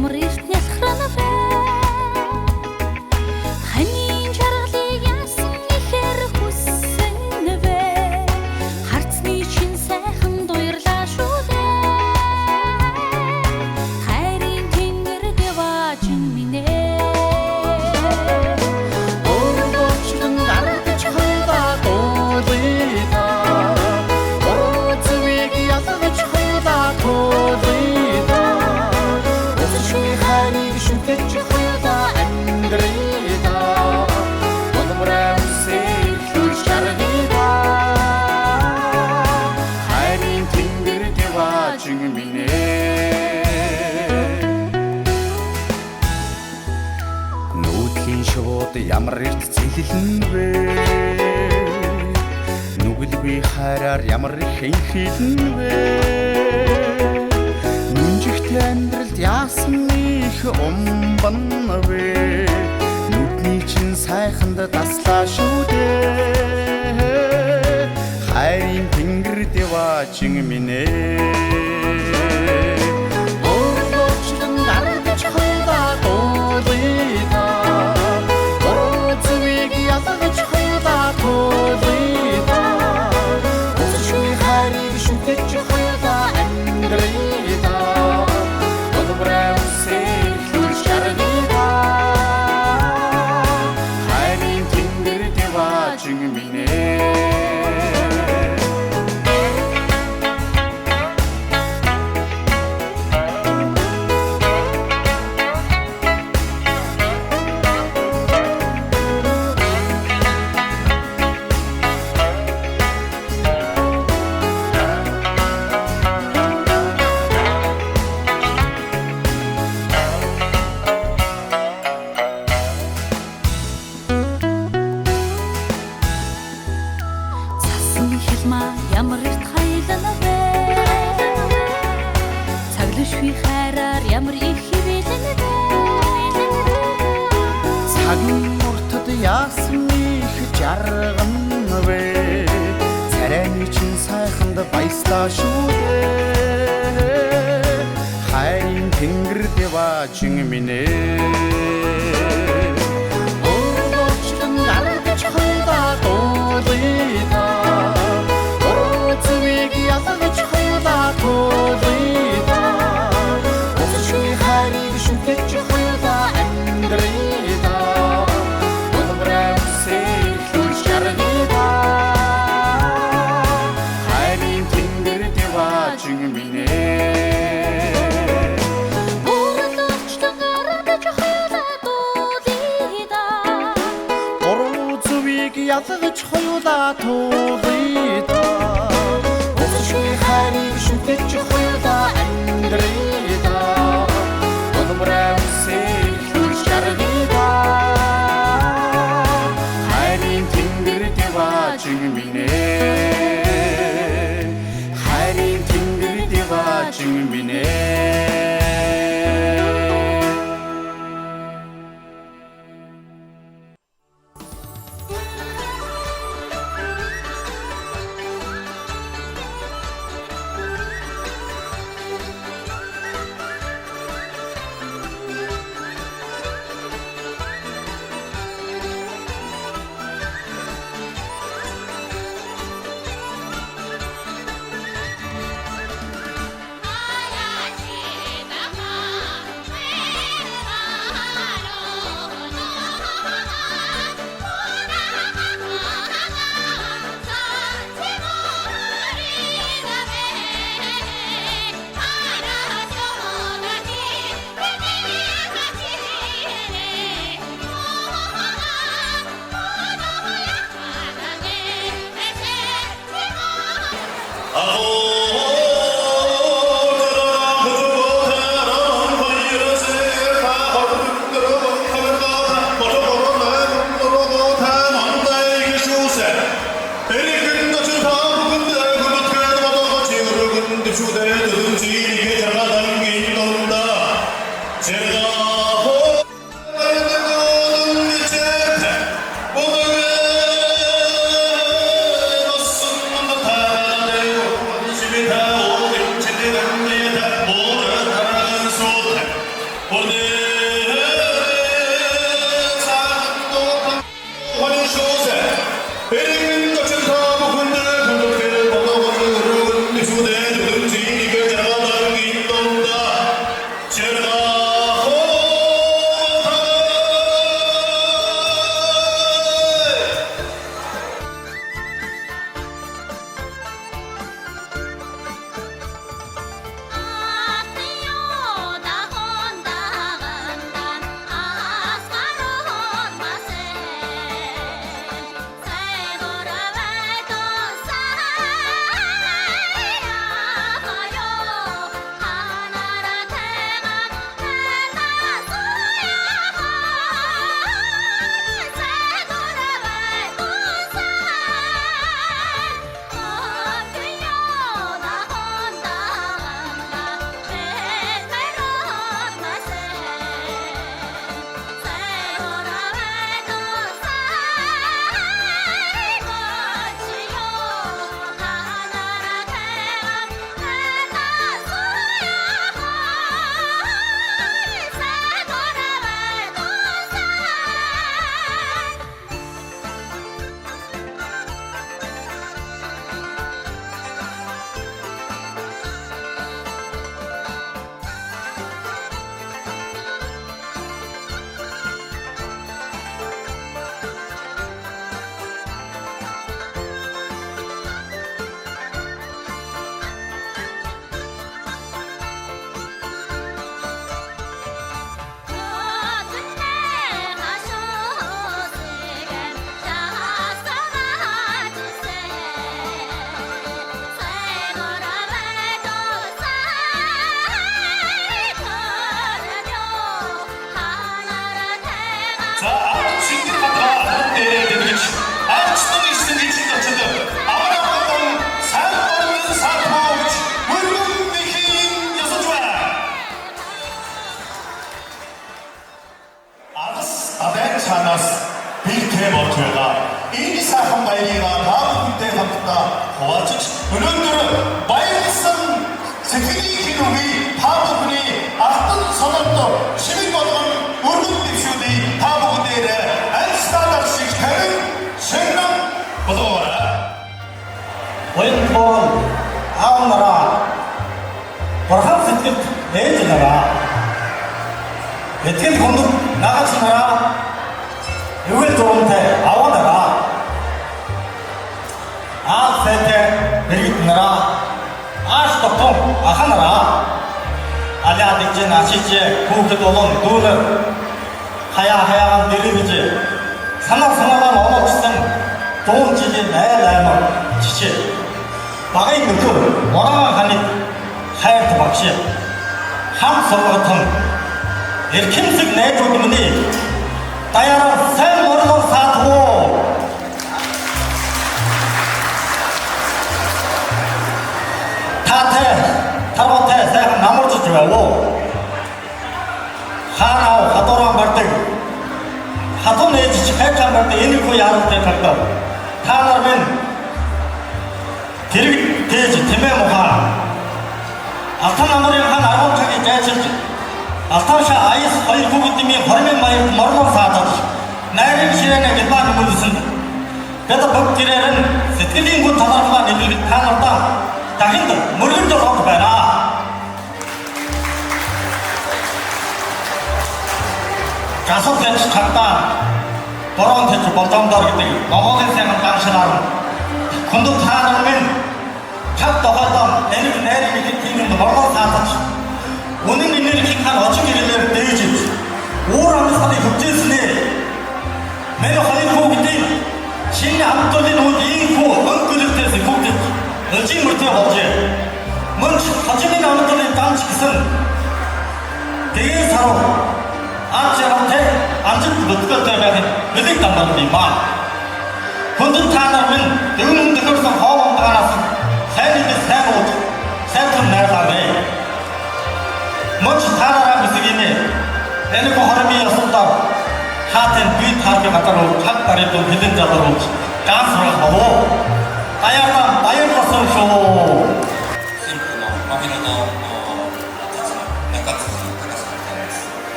ямар эрт нялхрана вэ? Ханийн жаргалыг яасан ихээр хүссэн вэ? Харцны чин сайхан дуярлаа шүү дээ. Хайрын тэнгэр дэваажин минь ээ. Өөрөөр гаргаж хоёлаа дуулыйда. Өөцвийг ялгаж хоёлаа туулыйда. Өсөчний хайрыг шүтэж хоёлаа амьдрыйда. Болмороо үсэлж шаргыйда. Хайрын тэнгэр дэваажин минь ээ. Нүүдлийн шууд ямар эрт зэлэлэн вэ? Нүгэлгүй хайраар ямар их хэнхилэн вэ? Нүнжигтэй амьдралд яасан их умбан вэ? Нүдний чин сайханд таслаа шүү дээ. Хайрын тэнгэр дэваажин минь ээ. Өөрөөр гаргаж хоёлаа дуулыйда. Өөцвийг ялгаж хоёлаа туулыйда. Өсөчний хайрыг шүтэж хоёлаа амьдрыйда. Болмороо үсэлж шаргыйда. Хайрын тэнгэр дэваажин минь ээ. Цасан хилмаа ямар эрт хайлана вэ? Цаглшгүй хайраар ямар их хивэлэн вэ? Цагийн уртад яасан их жарган вэ? Царайны чин сайханд баяслаа шүү дээ. Хайрын тэнгэр дэваажин минь ээ. Өөрөөр гаргаж хоёлаа дуулыйда. Өөцвийг ялгаж хоёлаа туулыйда. Өсөчний хайрыг шүтэж хоёлаа амьдрыйда. Болмороо үсэлж шаргыйда. Хайрын тэнгэр дэваажин минь ээ. Өөцвийг ялгаж хоёлаа туулыйда. Өсөчний хайрыг шүтэж хоёлаа амьдрыйда. Болмороо үсэлж шаргыйда. Хайрын тэнгэр дэваажин минь ээ. Хайрын тэнгэр дэваажин минь ээ. 아야지 「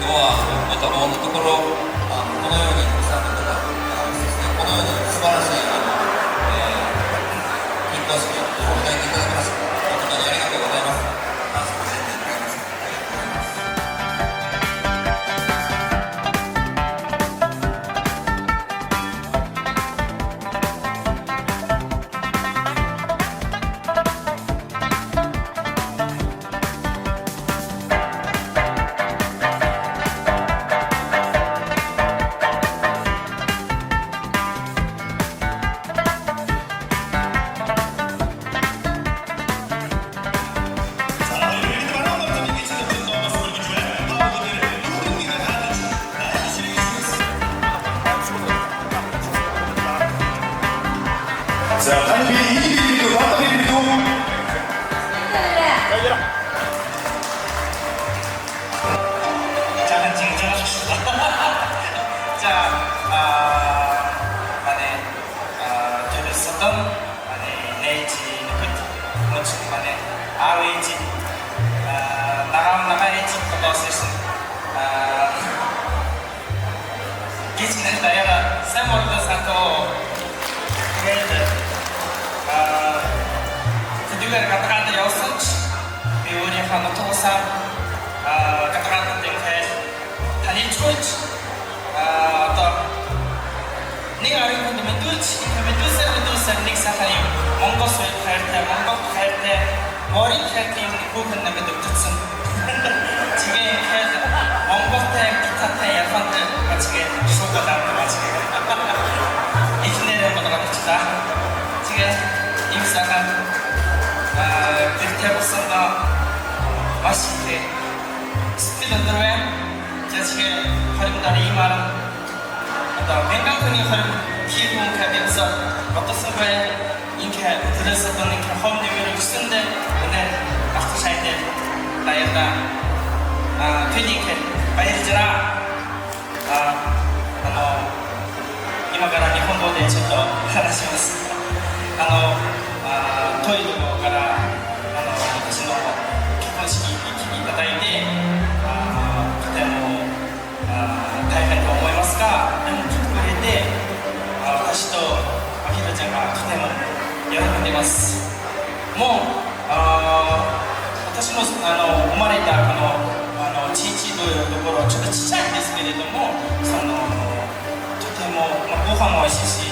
日はメタボのところこのようにたくさんの方がこのように素晴らしい金婚式を迎えていただきました本当にありがとうございます感謝させていただきます자, 단비 이기비비도 왔다비비도 저는 징징하셨습니다. 자, 만에 저를 썼던 만에 네이지 누구지 뭐지 만에 아웨이지 나가에지 그것을 기지는 다양한 샘물도 사고 그래도 kedugaan kata-kata yang suci biunya kamu tosa kata-kata yang kayak tadi cuci atau ni hari pun dimenduci nik sahari monggo sulit kerte mori kerte yang bukan nabi doktersen jika yang kerte monggo teh kita teh ya fante macam suka dan macam ini yang kata-kata kita jika misalkan kita bersama masih student terus jadi hari dari malam atau memang kini hari kirim kami besar waktu sampai ingkar terus atau ingkar home di wilayah Sunda dan after saya deh layar training kan bayar jera今から日本語でちょっと話します。トイレから私の結婚式に来ていただいてとても大変と思いますがでも来てくれて私とあきらちゃんがとても喜んでいますもう私の生まれた父というところはちょっとちっちゃいんですけれどもとてもご飯も美味しいし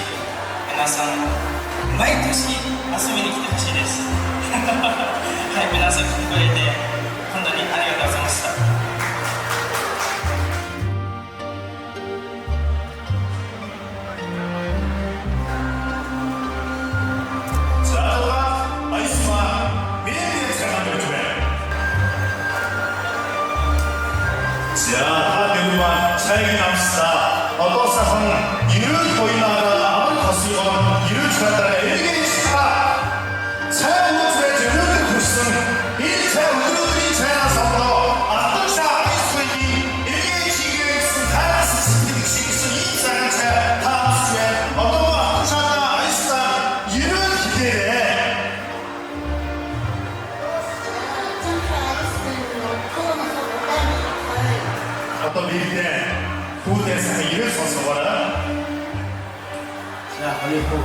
皆さん毎年遊びに来てほしいですはい皆さん来てくれて本当にありがとうございました자, 대부분 차이가 남습니다. 어떤 사람 이를 보이나가 아무리 거슬건 이를 주었다가 엘리게 시카 차 우주의 주는 구슨 일차 우주들이 자연사로 아토샤 아이스웨이 엘리게 지기에 있은 다양스 스피드 시기스 이사는 차 다수의 어떤 아토샤나 아이스다 이를 기대해 어떤 일인데 부대에서 일을 서서거라 Ya, oleh itu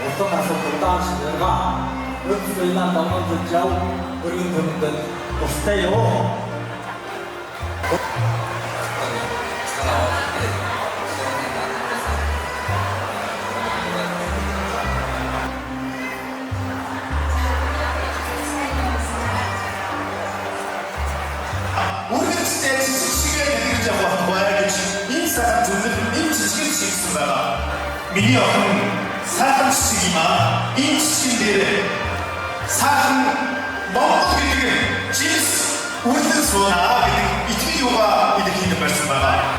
untuk masuk ke dalam sejarah, bersebelah bangun sejauh berlindung dan osteo. 우리는 진짜 지식 시간에 드리자고 한 거야. 인사가 듣는 인지식을 지식수다가 미니어는 사함시기마 인지식인데 사함 먹어드리는 진스 우리는 수원아 이트리오가 일으키는 말씀하가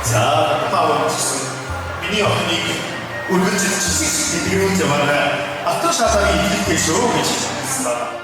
자 고마운 지수 미니어는 우리는 지식이 드리는 자마다 앞도샤다이 일으키시오 미치겠습니다.